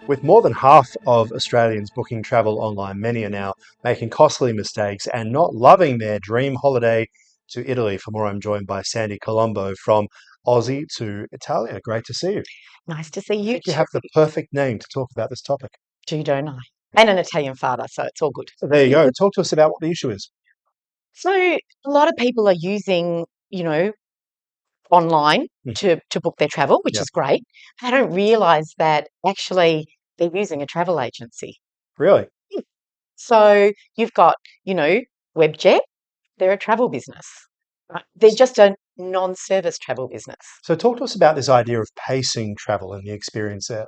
With more than half of Australians booking travel online, many are now making costly mistakes and not loving their dream holiday to Italy. For more, I'm joined by Sandy Colombo from Aussie to Italia. Great to see you. Nice to see I you think you too, have the perfect name to talk about this topic. don't I? And an Italian father, so it's all good. So there you go. Talk to us about what the issue is. So a lot of people are using, online Hmm. to book their travel, which Yeah, is great. They don't realize that actually they're using a travel agency. really. Hmm. So you've got, you know, Webjet, they're a travel business. Right? They're just a non-service travel business. So talk to us about this idea of pacing travel and the experience there.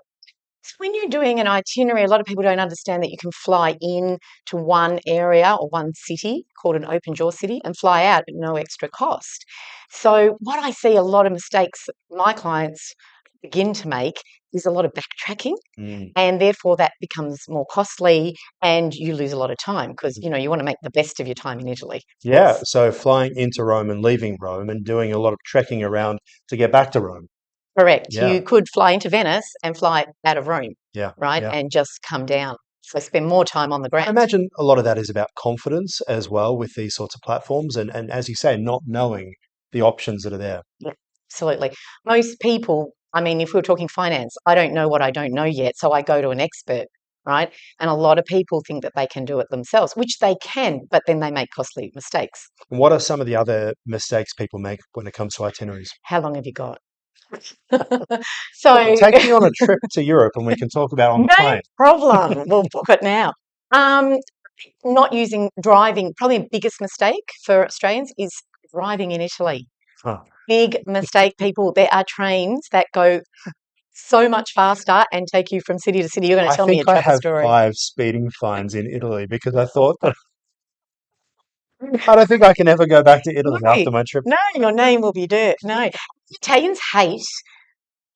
So when you're doing an itinerary, a lot of people don't understand that you can fly in to one area or one city called an open jaw city and fly out at no extra cost. So what I see a lot of mistakes my clients begin to make is a lot of backtracking, Mm. and therefore that becomes more costly and you lose a lot of time because you want to make the best of your time in Italy. Yeah, so flying into Rome and leaving Rome and doing a lot of trekking around to get back to Rome. Correct. Yeah, You could fly into Venice and fly out of Rome, yeah, right? yeah. And just come down. So spend more time on the I ground. imagine a lot of that is about confidence as well with these sorts of platforms and as you say, not knowing the options that are there. Yeah, absolutely. Most people, I mean, if we're talking finance, I don't know what I don't know yet, so I go to an expert, right? And a lot of people think that they can do it themselves, which they can, but then they make costly mistakes. And what are some of the other mistakes people make when it comes to itineraries? How long have you got? Well, So, take me on a trip to Europe and we can talk about on the no plane. problem. We'll book it now. Um, Not using driving, probably the biggest mistake for Australians is driving in Italy. Huh. Big mistake, people. There are trains that go so much faster and take you from city to city. You're going to I tell me a think I travel have story. 5 speeding fines in Italy because I thought I don't think I can ever go back to No, Italy after my trip. no, your name will be dirt. No, Italians hate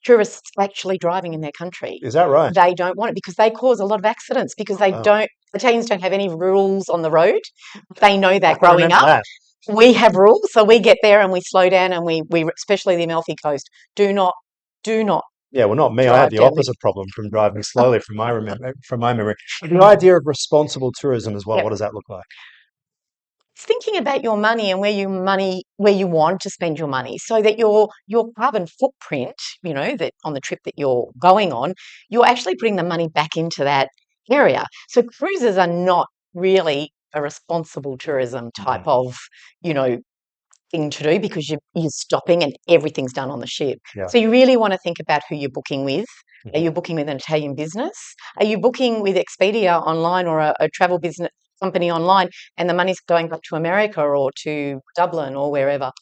tourists actually driving in their country. Is that right? They don't want it because they cause a lot of accidents because they Oh, don't. Italians don't have any rules on the road. They know I that growing remember up. that. We have rules, so we get there and we slow down and we especially the Amalfi Coast, do not Yeah, well, not me. I had drive the down the. opposite problem from driving slowly from my memory. The idea of responsible tourism as well. Yep. What does that look like? It's thinking about your money and where you want to spend your money so that your carbon footprint, that on the trip that you're going on, you're actually putting the money back into that area. So cruises are not really a responsible tourism type Mhm. of, you know, thing to do because you're stopping and everything's done on the ship. Yeah. So you really want to think about who you're booking with. Are Mhm. you booking with an Italian business? Are you booking with Expedia online or a travel business company online and the money's going back to America or to Dublin or wherever?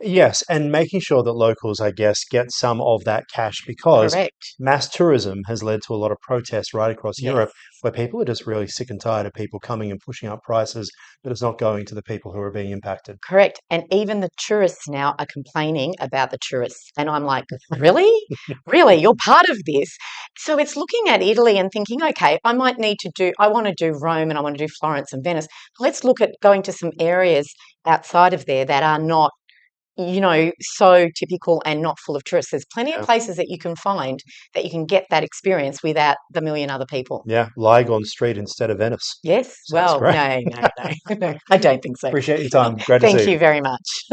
Yes, and making sure that locals, I guess, get some of that cash because Correct. mass tourism has led to a lot of protests right across Yes. Europe where people are just really sick and tired of people coming and pushing up prices, but it's not going to the people who are being impacted. Correct. And even the tourists now are complaining about the tourists. And I'm like, really? Really? You're part of this. So it's looking at Italy and thinking, okay, I want to do Rome and I want to do Florence and Venice. Let's look at going to some areas outside of there that are not, so typical and not full of tourists. There's plenty of Yeah. places that you can find that you can get that experience without the million other people. Yeah, Lygon Street instead of Venice. Yes? Sounds Well, great. no, no, no, no, I don't think so. Appreciate your time. Great to see Thank you. you very much.